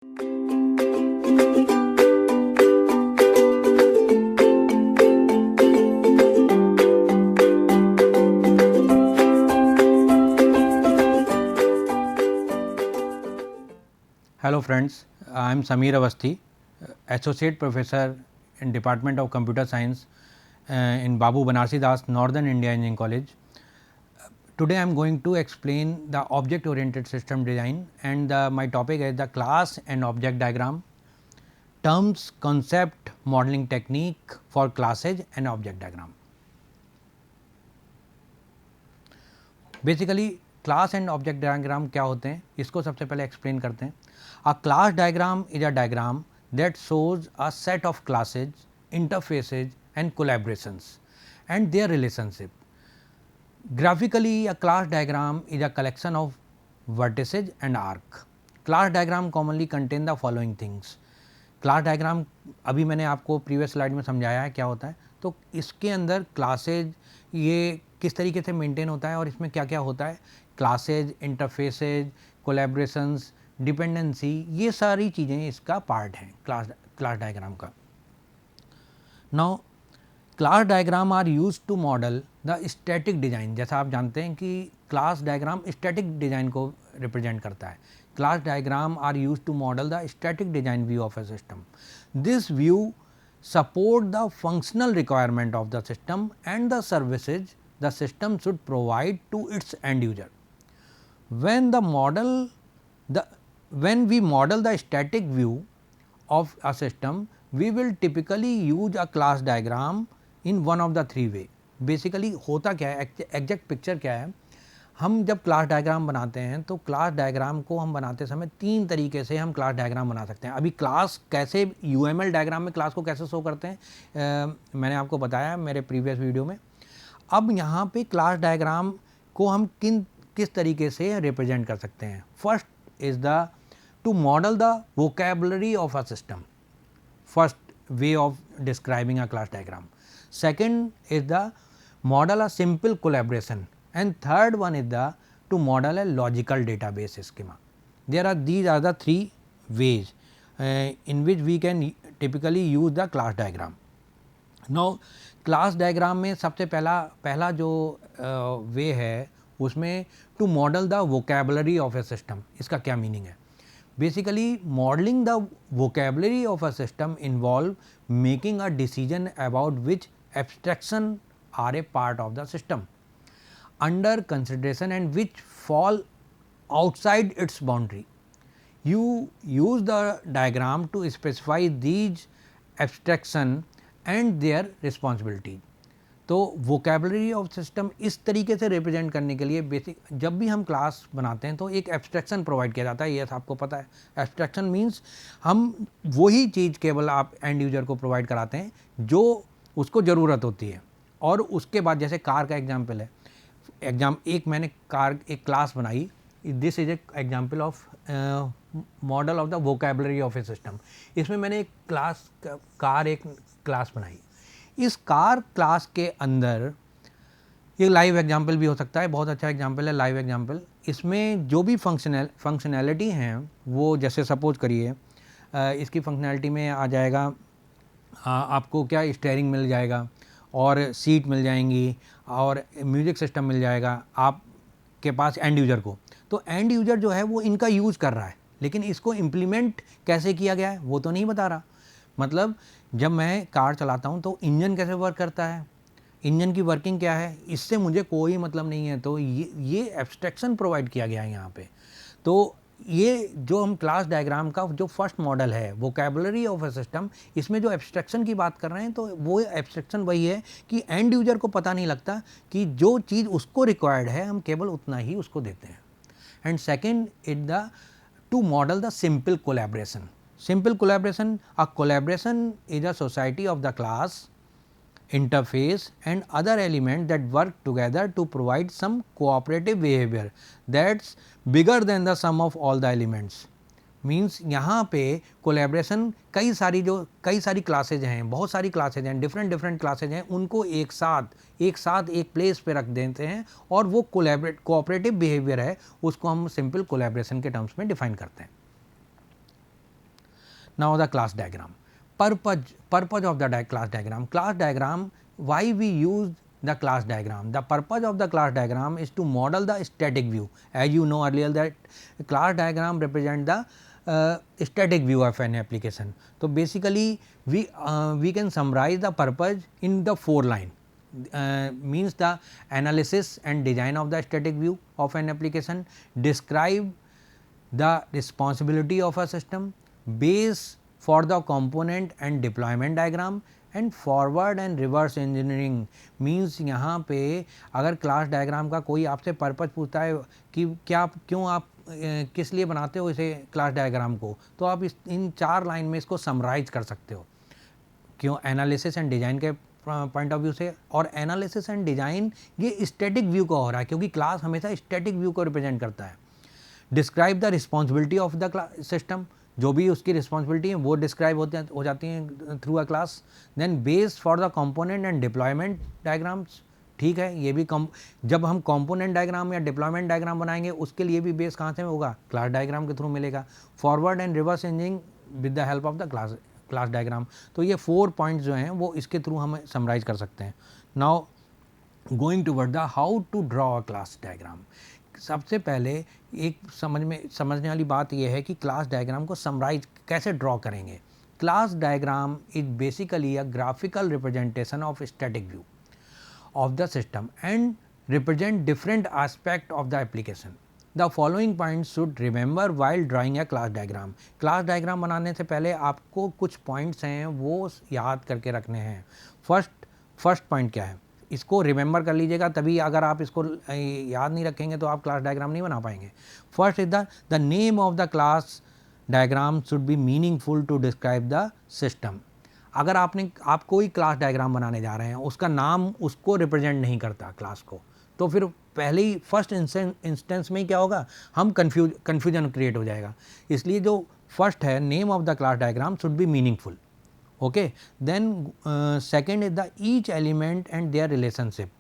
Hello friends, I am Sameer Awasthi, Associate Professor in Department of Computer Science in Babu Banarsi Das, Northern India Engineering College. Today I am going to explain the object oriented system design, and my topic is the class and object diagram, terms, concept, modeling technique for classes and object diagram. Basically class and object diagram क्या होते हैं, इसको सबसे पहले explain करते हैं. A class diagram is a diagram that shows a set of classes, interfaces and collaborations and their relationship. Graphically a class diagram is a collection of vertices and arc. Class diagram commonly contain the following things. Class diagram अभी मैंने आपको previous slide में समझाया है क्या होता है. तो इसके अंदर क्लासेज ये किस तरीके से मेंटेन होता है और इसमें क्या क्या होता है, क्लासेज, इंटरफेसेज, कोलैबोरेशंस, डिपेंडेंसी, ये सारी चीज़ें इसका पार्ट हैं क्लास डायग्राम का. Now class diagram are use to model the static design. जैसा आप जानते हैं कि क्लास डायग्राम स्टैटिक डिज़ाइन को रिप्रेजेंट करता है. Class diagram are use to model the static design view of a system. This view support the functional requirement of the system and the services the system should provide to its end user. When we model the static view of a system, we will typically use a class diagram in one of the three way. Basically होता क्या है, exact picture क्या है, हम जब class diagram बनाते हैं तो क्लास डायग्राम को हम बनाते समय तीन तरीके से हम क्लास डायग्राम बना सकते हैं. अभी क्लास कैसे यूएमएल डायग्राम में क्लास को कैसे शो करते हैं मैंने आपको बताया मेरे प्रीवियस वीडियो में. अब यहाँ पे क्लास डायग्राम को हम किस तरीके से रिप्रेजेंट कर सकते हैं. First is the two model the vocabulary of a system. First way of describing a class diagram. Second is the model a simple collaboration. And third one is to model a logical database schema. These are the three ways in which we can typically use the class diagram. Now class diagram में सबसे पहला जो way है उसमें to model the vocabulary of a system. इसका क्या meaning है. Basically modeling the vocabulary of a system involve making a decision about which abstraction are a part of the system under consideration and which fall outside its boundary. You use the diagram to specify these abstraction and their responsibility. तो vocabulary of system इस तरीके से represent करने के लिए basic जब भी हम क्लास बनाते हैं तो एक एब्स्ट्रैक्शन प्रोवाइड किया जाता है. ये आपको पता है. एब्स्ट्रैक्शन मीन्स हम वही चीज़ केवल आप एंड यूजर को प्रोवाइड कराते हैं जो उसको ज़रूरत होती है. और उसके बाद जैसे कार का एग्जाम्पल है, मैंने एक क्लास बनाई. This is example of model of the vocabulary of a system. इसमें मैंने एक क्लास बनाई. इस कार क्लास के अंदर ये लाइव एग्जाम्पल भी हो सकता है, बहुत अच्छा एग्जाम्पल है लाइव एग्जाम्पल. इसमें जो भी फंक्शनैलिटी हैं वो जैसे सपोज करिए इसकी फंक्शनैलिटी में आ जाएगा आपको क्या, स्टीयरिंग मिल जाएगा और सीट मिल जाएंगी और म्यूज़िक सिस्टम मिल जाएगा आपके पास एंड यूज़र को. तो एंड यूज़र जो है वो इनका यूज़ कर रहा है, लेकिन इसको इम्प्लीमेंट कैसे किया गया है वो तो नहीं बता रहा. मतलब जब मैं कार चलाता हूँ तो इंजन कैसे वर्क करता है, इंजन की वर्किंग क्या है, इससे मुझे कोई मतलब नहीं है. तो ये एब्स्ट्रैक्शन प्रोवाइड किया गया है यहाँ पे. तो ये जो हम क्लास डायग्राम का जो फर्स्ट मॉडल है वोकैबुलरी ऑफ ए सिस्टम, इसमें जो एब्स्ट्रैक्शन की बात कर रहे हैं तो वो एब्स्ट्रैक्शन वही है कि एंड यूजर को पता नहीं लगता कि जो चीज़ उसको रिक्वायर्ड है हम केवल उतना ही उसको देते हैं. And second is the two model the simple collaboration. Simple collaboration, a collaboration is a society of the class, interface and other elements that work together to provide some cooperative behavior that's bigger than the sum of all the elements. Means यहाँ पे collaboration कई सारी classes हैं, बहुत सारी classes हैं, different classes हैं, उनको एक साथ एक प्लेस पे रख देते हैं और वो कोऑपरेटिव बिहेवियर है उसको हम सिंपल कोलैबोरेशन के टर्म्स में डिफाइन करते हैं. Now the class diagram. Purpose of the class diagram. Class diagram, why we use the class diagram? The purpose of the class diagram is to model the static view. As you know earlier that class diagram represent the static view of an application. So basically we can summarize the purpose in the 4 line. Means the analysis and design of the static view of an application, describe the responsibility of a system, base for the component and deployment diagram, and forward and reverse engineering means यहाँ पे अगर class diagram का कोई आपसे purpose पूछता है कि क्या क्यों आप किस लिए बनाते हो इसे क्लास डायग्राम को, तो आप इन 4 लाइन में इसको समराइज कर सकते हो. क्यों? एनालिसिस एंड डिज़ाइन के पॉइंट ऑफ व्यू से. और एनालिसिस एंड डिज़ाइन ये स्टैटिक व्यू का हो रहा है क्योंकि क्लास हमेशा स्टैटिक व्यू को रिप्रेजेंट करता है. Describe the responsibility of the system, जो भी उसकी रिस्पॉन्सिबिलिटी है वो डिस्क्राइब हो जाती हैं through a class. Then base for the component and deployment diagrams. ठीक है, ये भी जब हम कंपोनेंट डायग्राम या डिप्लॉयमेंट डायग्राम बनाएंगे उसके लिए भी बेस कहाँ से होगा? क्लास डायग्राम के थ्रू मिलेगा. Forward and reverse engineering with the help of the class diagram. तो ये 4 पॉइंट्स जो हैं वो इसके थ्रू हम समराइज कर सकते हैं. Now going toward the how to draw a class diagram. सबसे पहले एक समझने वाली बात यह है कि क्लास डायग्राम को समराइज कैसे ड्रॉ करेंगे. Class diagram is basically a graphical representation of static view of the system and represent different aspect of the application. The following points should remember while drawing a class diagram. Class diagram बनाने से पहले आपको कुछ points हैं वो याद करके रखने हैं. फर्स्ट पॉइंट क्या है, इसको रिमेंबर कर लीजिएगा, तभी अगर आप इसको याद नहीं रखेंगे तो आप क्लास डायग्राम नहीं बना पाएंगे. First is the name of the class diagram should be meaningful to describe the system. अगर आप कोई क्लास डायग्राम बनाने जा रहे हैं, उसका नाम उसको रिप्रेजेंट नहीं करता क्लास को, तो फिर पहले ही फर्स्ट इंस्टेंस में ही क्या होगा, हम कन्फ्यूजन क्रिएट हो जाएगा. इसलिए जो फर्स्ट है, name of the class diagram should be meaningful. Okay, then second is the each element and their relationship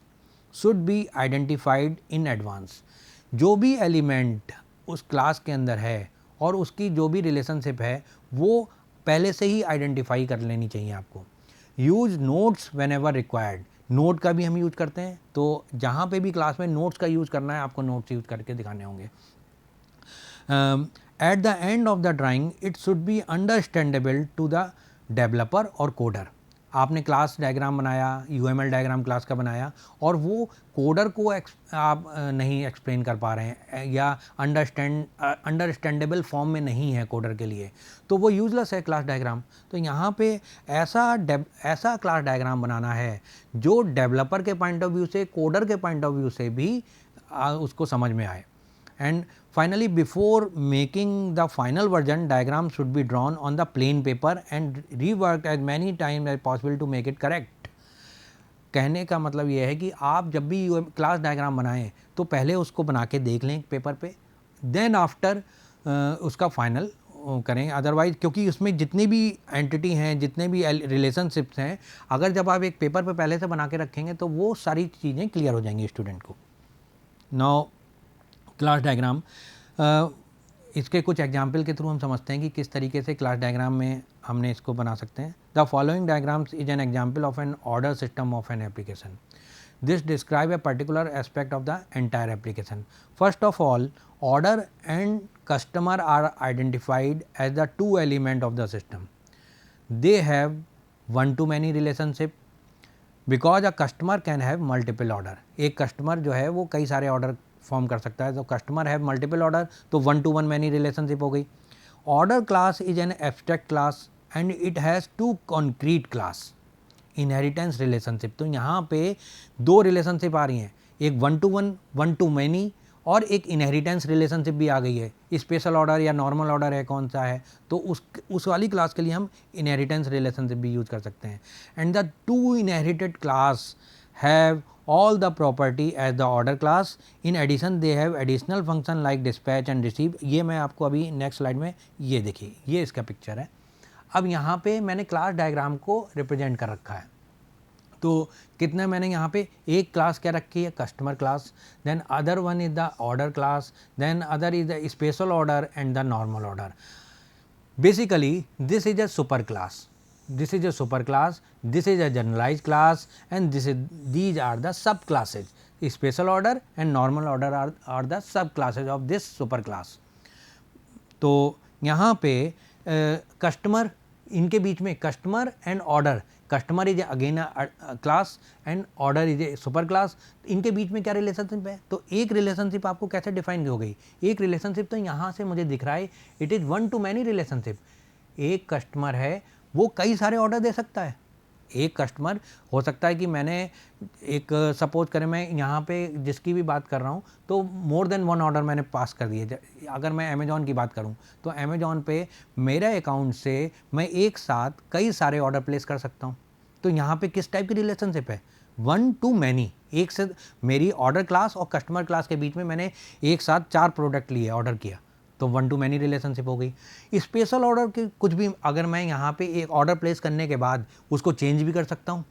should be identified in advance. जो भी एलिमेंट उस क्लास के अंदर है और उसकी जो भी रिलेशनशिप है वो पहले से ही आइडेंटिफाई कर लेनी चाहिए आपको. Use notes when ever required. Note का भी हम यूज करते हैं, तो जहाँ पे भी क्लास में नोट्स का यूज़ करना है आपको नोट्स यूज करके दिखाने होंगे. At the end of the drawing it should be understandable to the developer और कोडर. आपने क्लास डायग्राम बनाया, UML डायग्राम क्लास का बनाया और वो कोडर को आप नहीं एक्सप्लेन कर पा रहे हैं या अंडरस्टैंडेबल फॉर्म में नहीं है कोडर के लिए, तो वो यूजलेस है क्लास डायग्राम. तो यहाँ पे ऐसा क्लास डायग्राम बनाना है जो डेवलपर के पॉइंट ऑफ व्यू से, कोडर के पॉइंट ऑफ व्यू से भी उसको समझ में आए. And finally, before making the final version, diagram should be drawn on the plain paper and reworked as many times as possible to make it correct. कहने का मतलब ये है कि आप जब भी क्लास डायग्राम बनाएं तो पहले उसको बना के देख लें पेपर पे, देन आफ्टर उसका फाइनल करें. अदरवाइज क्योंकि उसमें जितनी भी एंटिटी हैं, जितने भी रिलेशनशिप्स हैं, अगर जब आप एक पेपर पे पहले से बना के रखेंगे तो वो सारी चीज़ें क्लियर हो जाएंगी स्टूडेंट को. नाउ क्लास डायग्राम, इसके कुछ एग्जाम्पल के थ्रू हम समझते हैं कि किस तरीके से क्लास डायग्राम में हमने इसको बना सकते हैं. The following diagrams is an example of an order system of an application. This describe a particular aspect of the entire application. First of all, order and customer are identified as the 2 element of the system. They have one to many relationship because a customer can have multiple order. एक customer जो है वो कई सारे order form कर सकता है, तो कस्टमर हैव मल्टीपल ऑर्डर, तो 1 to 1 मैनी रिलेशनशिप हो गई. Order class is an abstract class and it has 2 concrete class inheritance relationship. तो यहाँ पे 2 रिलेशनशिप आ रही हैं, एक 1 to 1, 1 to मैनी और एक इनहेरिटेंस रिलेशनशिप भी आ गई है. स्पेशल ऑर्डर या नॉर्मल ऑर्डर है, कौन सा है, तो उस वाली क्लास के लिए हम इनहेरिटेंस रिलेशनशिप भी यूज कर सकते हैं. And the 2 inherited class have all the property as the order class. In addition they have additional function like dispatch and receive. ये मैं आपको अभी नेक्स्ट स्लाइड में ये देखिए, ये इसका पिक्चर है. अब यहाँ पे मैंने क्लास डायग्राम को रिप्रेजेंट कर रखा है, तो कितने मैंने यहाँ पे एक क्लास क्या रखी है, customer class, then other one is the order class, then other is the special order and the normal order. Basically, this is a super class. This is a super class. This is a generalized class, and these are the subclasses. Special order and normal order are the subclasses of this super class. तो यहाँ पे customer, इनके बीच में customer and order, customer is again class and order is a super class, इनके बीच में क्या रिलेशनशिप है? तो एक रिलेशनशिप आपको कैसे डिफाइन हो गई? एक रिलेशनशिप तो यहाँ से मुझे दिख रहा है, it is one to many relationship. एक कस्टमर है, वो कई सारे ऑर्डर दे सकता है। एक कस्टमर हो सकता है कि मैंने एक सपोज करें, मैं यहाँ पे जिसकी भी बात कर रहा हूँ तो मोर देन वन ऑर्डर मैंने पास कर दिए। अगर मैं अमेजॉन की बात करूँ तो अमेजॉन पे मेरे अकाउंट से मैं एक साथ कई सारे ऑर्डर प्लेस कर सकता हूँ। तो यहाँ पे किस टाइप की रिलेशनशिप है? One to many. एक से मेरी ऑर्डर क्लास और कस्टमर क्लास के बीच में मैंने एक साथ 4 प्रोडक्ट लिए, ऑर्डर किया, तो वन टू मैनी रिलेशनशिप हो गई। स्पेशल ऑर्डर के कुछ भी, अगर मैं यहाँ पे एक ऑर्डर प्लेस करने के बाद उसको चेंज भी कर सकता हूँ,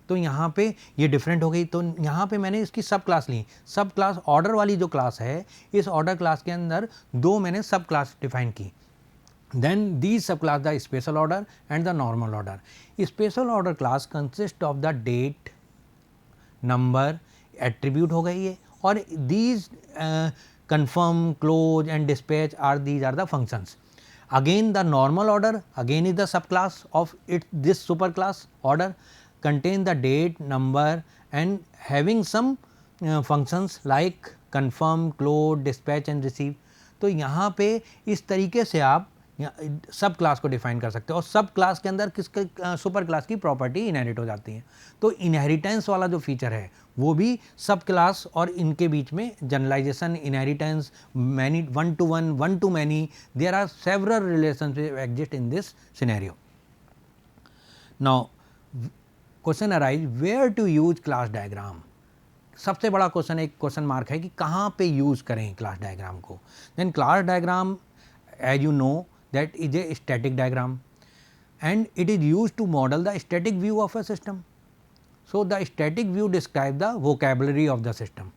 तो यहाँ पे ये डिफरेंट हो गई। तो यहाँ पे मैंने इसकी सब क्लास ली। सब क्लास ऑर्डर वाली जो क्लास है, इस ऑर्डर क्लास के अंदर 2 मैंने सब क्लास डिफाइन की। Then these sub class the special order and the normal order. Special order class consist of the date, number, attribute हो गई है, और these confirm, close and dispatch these are the functions. Again the normal order again is the subclass of this superclass order, contain the date, number and having some functions like confirm, close, dispatch and receive. तो यहाँ पे इस तरीके से आप सब class को define कर सकते हो, और सब क्लास के अंदर किसके सुपर क्लास की प्रॉपर्टी इनहेरिट हो जाती है। तो इनहेरिटेंस वाला जो फीचर है वो भी सब क्लास और इनके बीच में generalization, inheritance, many, one to many, there are several relationship exist in this scenario. Now question arise, where to use class diagram. सबसे बड़ा क्वेश्चन, एक क्वेश्चन मार्क है कि कहाँ पे यूज़ करें क्लास डायग्राम को। Then class diagram, as you know, that is a static diagram and it is used to model the static view of a system. So the static view describes the vocabulary of the system.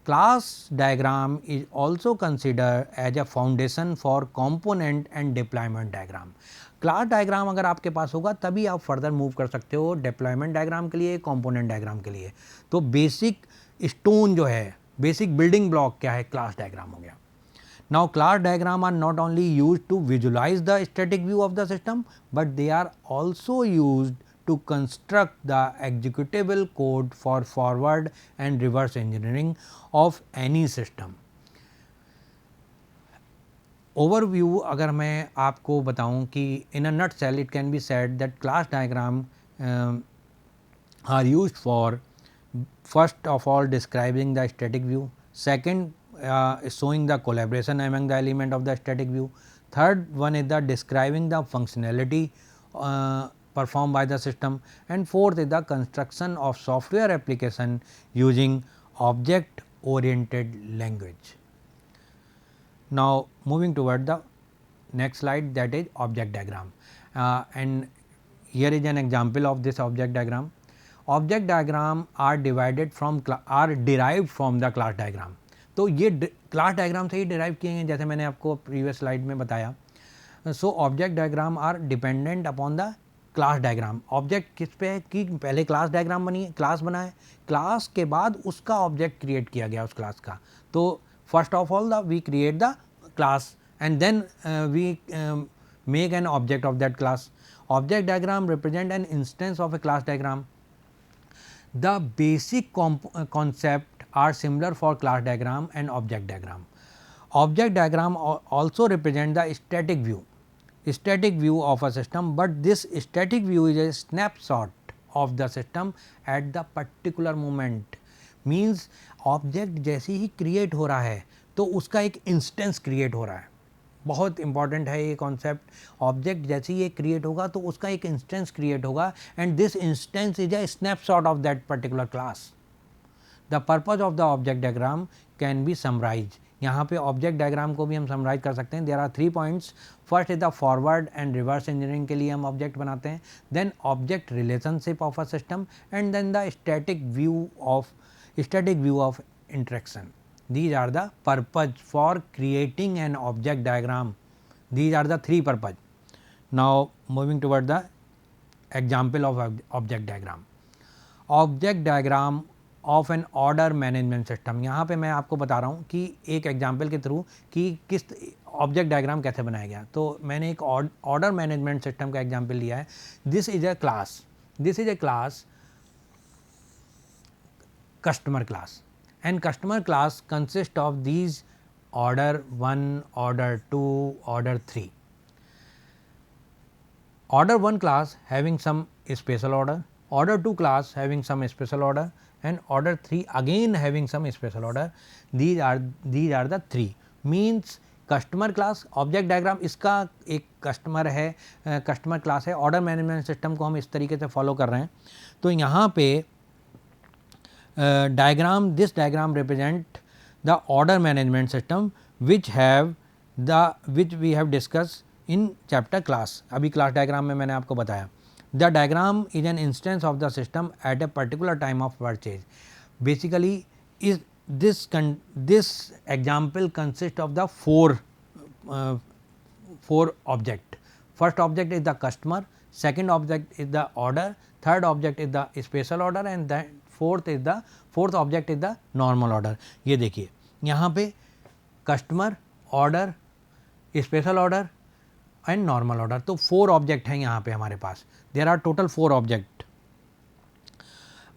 Class diagram is also considered as a foundation for component and deployment diagram. Class diagram अगर आपके पास होगा तभी आप further move कर सकते हो deployment diagram के लिए, कंपोनेंट डायग्राम के लिए। तो बेसिक स्टोन जो है, बेसिक बिल्डिंग ब्लॉक क्या है? क्लास डायग्राम हो गया। Now class diagram are not only used to visualize the static view of the system, but they are also used to construct the executable code for forward and reverse engineering of any system. Overview अगर मैं आपको बताऊं कि in a nutshell it can be said that class diagram are used for, first of all, describing the static view, second showing the collaboration among the element of the static view, third one is the describing the functionality performed by the system, and fourth is the construction of software application using object oriented language. Now moving toward the next slide, that is object diagram, and here is an example of this object diagram. Object diagram are derived from the class diagram. तो ये class diagram से ही derive किए हैं, जैसे मैंने आपको previous slide में बताया। So object diagram are dependent upon the class diagram. Object किस पे है कि पहले क्लास डायग्राम बनी है, क्लास बना है, क्लास के बाद उसका ऑब्जेक्ट क्रिएट किया गया उस क्लास का। तो first of all we create the class and then we make an object of that class. Object diagram represent an instance of a class diagram. The basic concept are similar for class diagram and object diagram. Object diagram also represent the static view of a system, but this static view is a snapshot of the system at the particular moment. Means object जैसे ही create हो रहा है तो उसका एक instance create हो रहा है। बहुत इंपॉर्टेंट है ये कॉन्सेप्ट। ऑब्जेक्ट जैसे ही ये क्रिएट होगा तो उसका एक इंस्टेंस क्रिएट होगा, and this instance is a snapshot of that particular class. The purpose of the object diagram can be summarize. यहाँ पे ऑब्जेक्ट डायग्राम को भी हम समराइज कर सकते हैं। There are 3 points. First is the forward and reverse engineering के लिए हम ऑब्जेक्ट बनाते हैं, then object relationship of a system, and then the static view of interaction. These are the purpose for creating an object diagram These are the three purpose. Now moving toward the example of object diagram. Object diagram of an order management system. यहाँ पे मैं आपको बता रहा हूँ कि एक example के थ्रू कि किस ऑब्जेक्ट डायग्राम कैसे बनाया गया. तो मैंने एक ऑर्डर मैनेजमेंट सिस्टम का एग्जाम्पल लिया है. This is a class customer class, and customer class consists of these order 1, order 2, order 3. Order 1 class having some special order, order 2 class having some special order, and order 3 again having some special order. These are the three. Means customer class object diagram इसका एक customer है, customer class है. Order management system को हम इस तरीके से follow कर रहे हैं. तो यहाँ पे diagram, this diagram represent the order management system which we have discussed in chapter class. अभी class diagram में मैंने आपको बताया. The diagram is an instance of the system at a particular time of purchase. Basically is this example consists of the four object. First object is the customer, second object is the order, third object is the special order, and then fourth object is the normal order. ये देखिए यहाँ पे customer, order, special order and normal order. तो 4 object हैं यहाँ पे हमारे पास. There are total 4 object.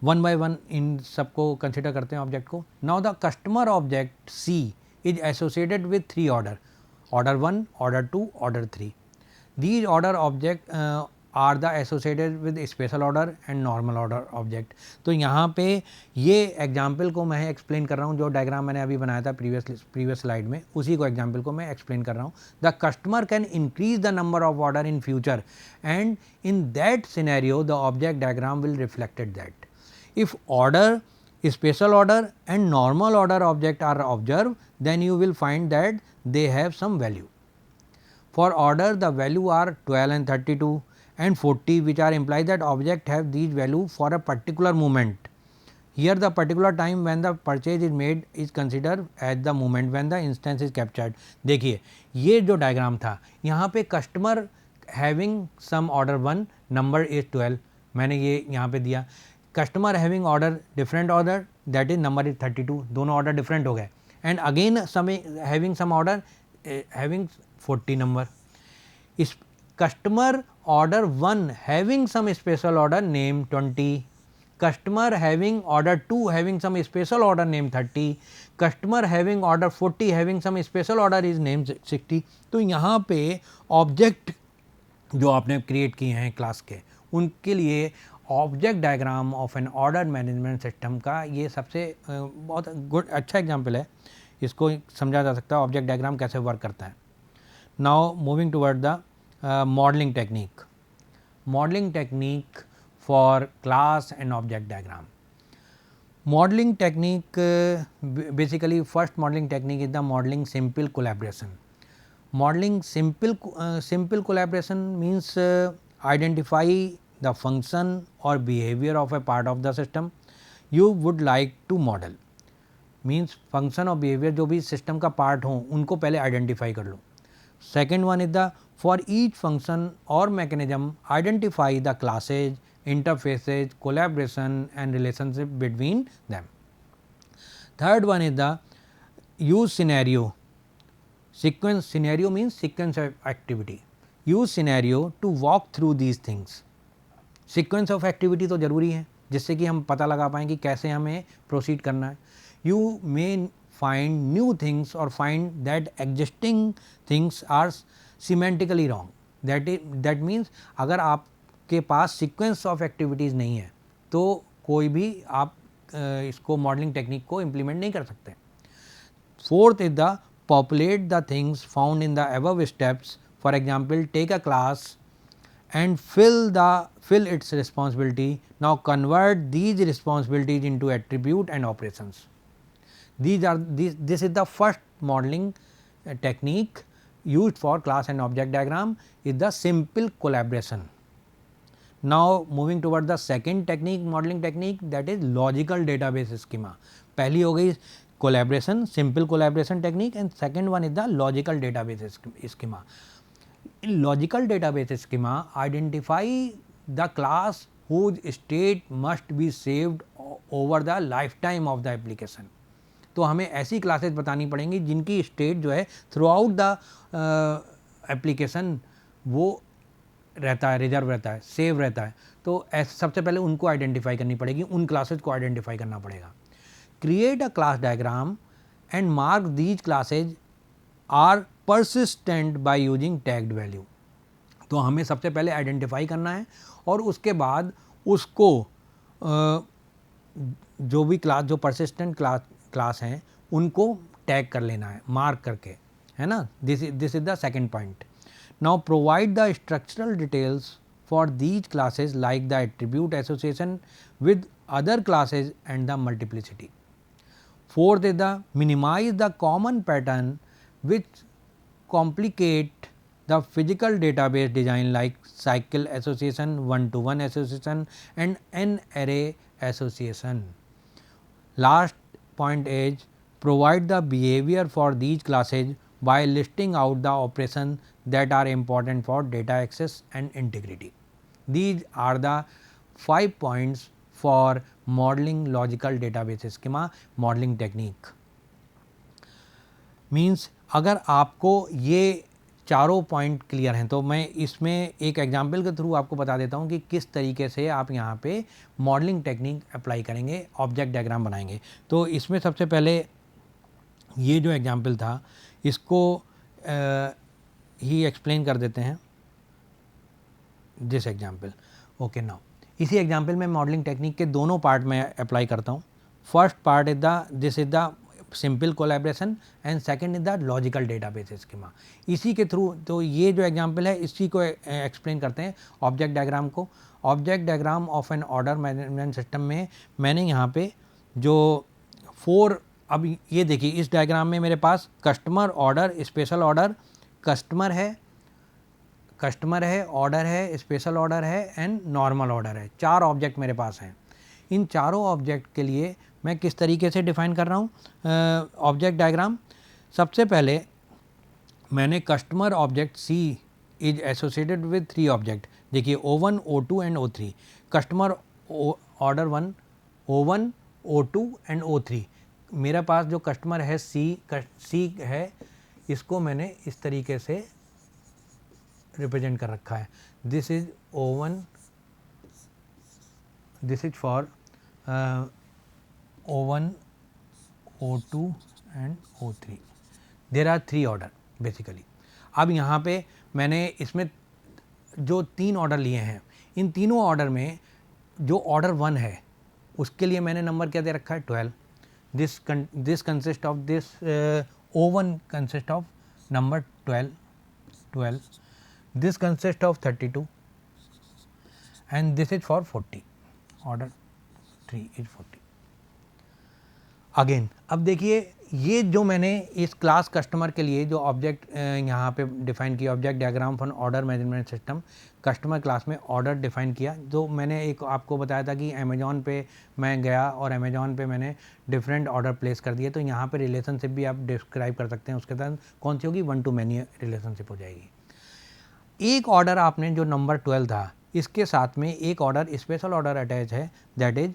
One by one इन सबको कंसिडर करते हैं ऑब्जेक्ट को. Now the customer object C is associated with 3 order, order 1, order 2, order 3. These order object are the associated with special order and normal order object. तो यहाँ पे ये example को मैं एक्सप्लेन कर रहा हूँ. जो डायग्राम मैंने अभी बनाया था प्रीवियस स्लाइड में, उसी को एग्जाम्पल को मैं एक्सप्लेन कर रहा हूँ. The customer can increase the number of order in future and in that scenario the object diagram will reflected that. If order, special order and normal order object are observe, then you will find that they have some value. For order the value are 12 and 32 and 40, which are implies that object have these value for a particular moment. Here the particular time when the purchase is made is considered as the moment when the instance is captured. देखिए ये जो diagram था, यहाँ पे customer having some order 1 number is 12, मैंने ये यहाँ पे दिया. Customer having order different order that is number is 32, दोनों ऑर्डर डिफरेंट हो गए. And again having some order having 40 number. इस customer order 1 having some special order name 20, customer having order 2 having some special order name 30, customer having order 40 having some special order is name 60. तो यहाँ पे object जो आपने create किए हैं class के, उनके लिए object diagram of an order management system का ये सबसे बहुत गुड अच्छा एग्जाम्पल है. इसको समझा जा सकता है ऑब्जेक्ट डायग्राम कैसे वर्क करता है. Now moving toward the modeling technique for class and object diagram. Modeling technique, basically first modeling technique is the modeling simple collaboration. Modeling simple collaboration means identify the function or behavior of a part of the system you would like to model. Means function और behavior जो भी system का part हो उनको पहले identify कर लो. Second one is the for each function or mechanism identify the classes, interfaces, collaboration and relationship between them. Third one is the use scenario. Scenario means sequence of activity. Use scenario to walk through these things. Sequence of activity तो ज़रूरी है जिससे कि हम पता लगा पाएँ कि कैसे हमें प्रोसीड करना है. You may find new things or find that existing things are semantically wrong. That means अगर आपके पास सीक्वेंस ऑफ एक्टिविटीज़ नहीं है तो कोई भी आप इसको मॉडलिंग टेक्निक को इम्प्लीमेंट नहीं कर सकते. Fourth is the populate the things found in the above steps. For example take a class and fill its responsibility. Now convert these responsibilities into attribute and operations. This is the first modeling technique used for class and object diagram is the simple collaboration. Now moving toward the second technique, modeling technique, that is logical database schema. पहली हो गई collaboration, simple collaboration technique, and second one is the logical database schema. In logical database schema, identify the class whose state must be saved over the lifetime of the application. तो हमें ऐसी classes बतानी पड़ेंगी जिनकी state जो है through out the application वो रहता है, रिजर्व रहता है, सेव रहता है. तो सबसे पहले उनको आइडेंटिफाई करनी पड़ेगी, उन क्लासेस को आइडेंटिफाई करना पड़ेगा. Create a class diagram and mark these classes are persistent by using tagged value. तो हमें सबसे पहले आइडेंटिफाई करना है और उसके बाद उसको जो भी क्लास, जो परसिस्टेंट क्लास हैं उनको टैग कर लेना है, मार्क करके, है ना. This is the second point. Now provide the structural details for these classes like the attribute association with other classes and the multiplicity. Fourth is the minimize the common pattern which complicate the physical database design like cycle association, one-to-one association and n-array association. Last point is provide the behavior for these classes by listing out the operations that are important for data access and integrity. These are the 5 points for modeling logical database schema modeling technique. Means अगर आपको ये चारों point clear हैं तो मैं इसमें एक example के थ्रू आपको बता देता हूँ कि किस तरीके से आप यहाँ पे मॉडलिंग टेक्निक अप्लाई करेंगे, ऑब्जेक्ट डायग्राम बनाएंगे. तो इसमें सबसे पहले ये जो एग्जांपल था इसको ही एक्सप्लेन कर देते हैं, दिस एग्जांपल. ओके, नाउ इसी एग्जांपल में मॉडलिंग टेक्निक के दोनों पार्ट में अप्लाई करता हूँ. First part is this is the simple collaboration and second is the logical database schema. इसी के थ्रू तो ये जो एग्जांपल है इसी को एक्सप्लेन करते हैं ऑब्जेक्ट डायग्राम को. Object diagram of an order management system में मैंने यहाँ पे जो 4, अब ये देखिए इस डायग्राम में मेरे पास customer, order, special order, customer है, ऑर्डर है, स्पेशल ऑर्डर है एंड नॉर्मल ऑर्डर है. 4 ऑब्जेक्ट मेरे पास हैं. इन चारों ऑब्जेक्ट के लिए मैं किस तरीके से डिफ़ाइन कर रहा हूँ ऑब्जेक्ट डायग्राम. सबसे पहले मैंने customer object C is associated with 3 object. देखिए O1, O2 and O3. Customer order 1, O1, O2 and O3. मेरे पास जो कस्टमर है C है, इसको मैंने इस तरीके से रिप्रेजेंट कर रखा है. This is O1, this is for O1, O2 and O3. There are 3 order basically. अब यहाँ पे मैंने इसमें जो 3 ऑर्डर लिए हैं, इन तीनों ऑर्डर में जो ऑर्डर 1 है उसके लिए मैंने नंबर क्या दे रखा है, 12. This consist of this O1 consist of number 12. This consist of 32 and this is for 40. Order 3 is 40. Again अब देखिए ये जो मैंने इस क्लास कस्टमर के लिए जो ऑब्जेक्ट यहाँ पे डिफ़ाइन किया, object diagram for order management system, customer class में ऑर्डर डिफ़ाइन किया. जो मैंने एक आपको बताया था कि अमेज़ॉन पे मैं गया और अमेज़ॉन पे मैंने डिफरेंट ऑर्डर प्लेस कर दिए. तो यहाँ पे रिलेशनशिप भी आप डिस्क्राइब कर सकते हैं. उसके साथ कौन सी होगी, 1 to many रिलेशनशिप हो जाएगी. एक ऑर्डर आपने जो नंबर 12 था इसके साथ में एक ऑर्डर स्पेशल ऑर्डर अटैच है, दैट इज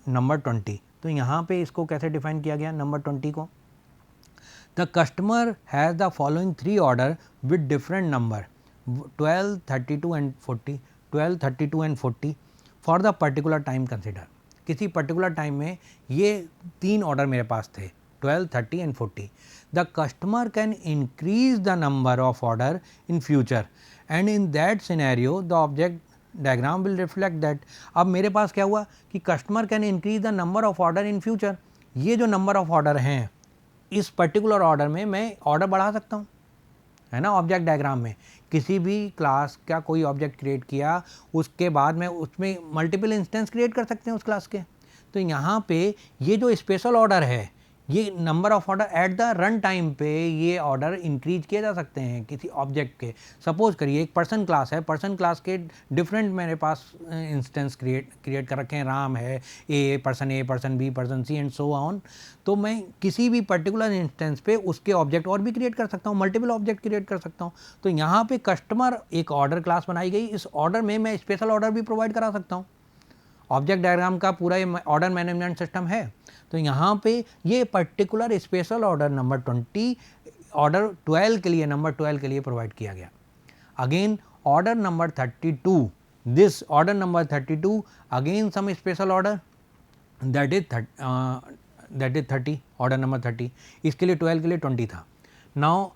नंबर 20. तो यहाँ पे इसको कैसे डिफाइन किया गया नंबर 20 को. The customer has the following 3 order with different number 12, 32 and 40. 12, 32 and 40 for the particular time consider. किसी पर्टिकुलर टाइम में ये 3 ऑर्डर मेरे पास थे, 12, 30 and 40. The customer can increase the number of order in future and in that scenario the object diagram will reflect that. अब मेरे पास क्या हुआ कि customer can increase the number of order in future. ये जो number of order हैं इस particular order में मैं ऑर्डर बढ़ा सकता हूँ, है ना. ऑब्जेक्ट डायग्राम में किसी भी क्लास का कोई ऑब्जेक्ट क्रिएट किया उसके बाद में उसमें मल्टीपल इंस्टेंस क्रिएट कर सकते हैं उस क्लास के. तो यहाँ पे ये जो स्पेशल ऑर्डर है ये number of order at the run time पे ये ऑर्डर इंक्रीज किए जा सकते हैं किसी ऑब्जेक्ट के। सपोज करिए एक पर्सन क्लास है, पर्सन क्लास के डिफरेंट मेरे पास इंस्टेंस क्रिएट कर रखे हैं, राम है, A person B person C and so on. तो मैं किसी भी पर्टिकुलर इंस्टेंस पे उसके ऑब्जेक्ट और भी क्रिएट कर सकता हूँ, मल्टीपल ऑब्जेक्ट क्रिएट कर सकता हूँ। तो यहाँ पे कस्टमर एक ऑर्डर क्लास बनाई गई, इस ऑर्डर में मैं स्पेशल ऑर्डर भी प्रोवाइड करा सकता हूँ। ऑब्जेक्ट डायग्राम का पूरा ये ऑर्डर मैनेजमेंट सिस्टम है। तो यहाँ पे ये particular special order number 20 order 12 के लिए, नंबर 12 के लिए प्रोवाइड किया गया। Again order number 32, this order number 32 again some special order that is 30, order number 30, इसके लिए 12 के लिए 20 था। नाउ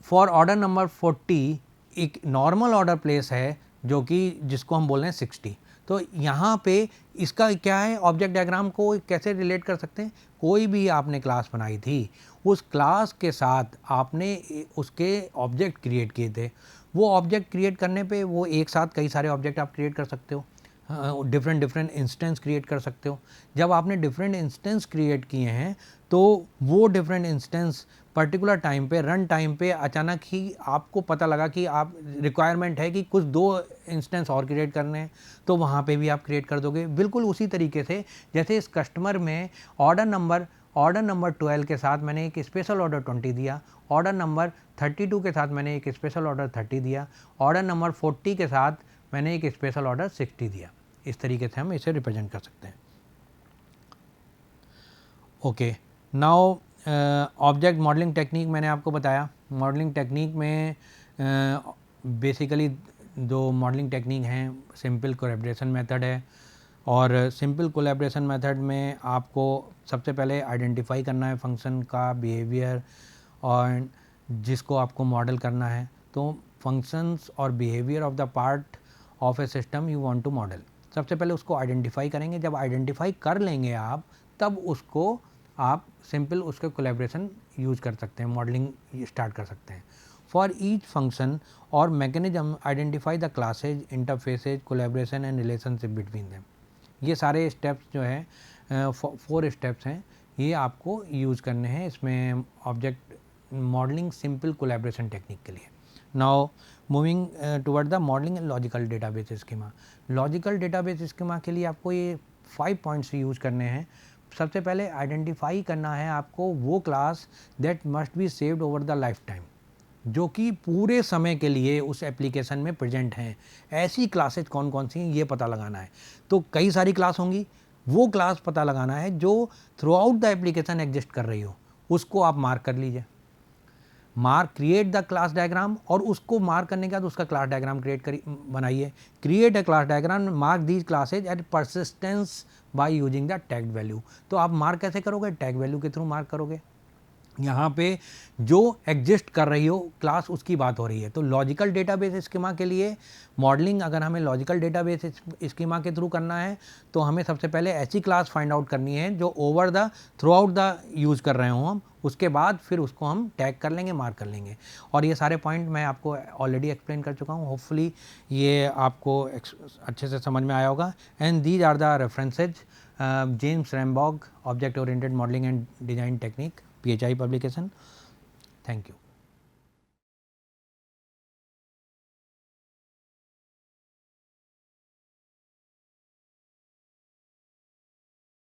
फॉर ऑर्डर नंबर 40 एक नॉर्मल ऑर्डर प्लेस है जो कि जिसको हम बोल रहे हैं 60। तो यहाँ पे इसका क्या है, ऑब्जेक्ट डायग्राम को कैसे रिलेट कर सकते हैं, कोई भी आपने क्लास बनाई थी, उस क्लास के साथ आपने उसके ऑब्जेक्ट क्रिएट किए थे, वो ऑब्जेक्ट क्रिएट करने पे वो एक साथ कई सारे ऑब्जेक्ट आप क्रिएट कर सकते हो, डिफरेंट इंस्टेंस क्रिएट कर सकते हो। जब आपने डिफरेंट इंस्टेंस क्रिएट किए हैं तो वो डिफरेंट इंस्टेंस पर्टिकुलर टाइम पे, रन टाइम पे अचानक ही आपको पता लगा कि आप रिक्वायरमेंट है कि कुछ 2 इंस्टेंस और क्रिएट करने हैं, तो वहाँ पे भी आप क्रिएट कर दोगे। बिल्कुल उसी तरीके से जैसे इस कस्टमर में ऑर्डर नंबर 12 के साथ मैंने एक स्पेशल ऑर्डर 20 दिया, ऑर्डर नंबर 32 के साथ मैंने एक स्पेशल ऑर्डर 30 दिया, ऑर्डर नंबर 40 के साथ मैंने एक स्पेशल ऑर्डर 60 दिया। इस तरीके से हम इसे रिप्रेजेंट कर सकते हैं। Okay, now object modelling technique मैंने आपको बताया। मॉडलिंग टेक्निक में बेसिकली 2 मॉडलिंग टेक्निक हैं, सिंपल कोलैबोरेशन मेथड है, और सिंपल कोलैबोरेशन मेथड में आपको सबसे पहले आइडेंटिफाई करना है फंक्शन का बिहेवियर और जिसको आपको मॉडल करना है। तो फंक्शंस और behaviour of the part of a system you want to model, सबसे पहले उसको आइडेंटिफाई करेंगे। जब आइडेंटिफाई कर लेंगे आप, तब उसको आप सिंपल उसके कोलैबोरेशन यूज कर सकते हैं, मॉडलिंग स्टार्ट कर सकते हैं। फॉर ईच फंक्शन और mechanism identify the classes, interfaces, collaboration and relationship between them. ये सारे स्टेप्स जो है 4 स्टेप्स हैं, ये आपको यूज़ करने हैं इसमें object modelling simple collaboration technique के लिए। Now moving toward the modelling and logical database schema. Logical database schema के लिए आपको ये 5 पॉइंट्स यूज़ करने हैं। सबसे पहले आइडेंटिफाई करना है आपको वो class that must be saved over the life time, जो कि पूरे समय के लिए उस एप्लीकेशन में प्रेजेंट हैं। ऐसी क्लासेज कौन कौन सी हैं ये पता लगाना है। तो कई सारी क्लास होंगी, वो क्लास पता लगाना है जो throughout the application exist कर रही हो, उसको आप मार्क कर लीजिए। Mark create the class diagram, और उसको मार्क करने के बाद उसका क्लास डायग्राम बनाइए। Create a class diagram, mark these classes at persistence by using the tag value. तो आप मार्क कैसे करोगे, टैग वैल्यू के थ्रू मार्क करोगे। यहाँ पे जो एग्जिस्ट कर रही हो क्लास उसकी बात हो रही है। तो लॉजिकल डेटाबेस स्कीमा के लिए मॉडलिंग अगर हमें लॉजिकल डेटाबेस स्कीमा के थ्रू करना है तो हमें सबसे पहले ऐसी क्लास फाइंड आउट करनी है जो over the through out the use कर रहे हो हम, उसके बाद फिर उसको हम टैग कर लेंगे, मार्क कर लेंगे। और ये सारे पॉइंट मैं आपको ऑलरेडी एक्सप्लेन कर चुका हूँ, होपफुली ये आपको अच्छे से समझ में आया होगा। And these are the references, James Rumbaugh, object oriented modelling and design technique, PHI publication. Thank you.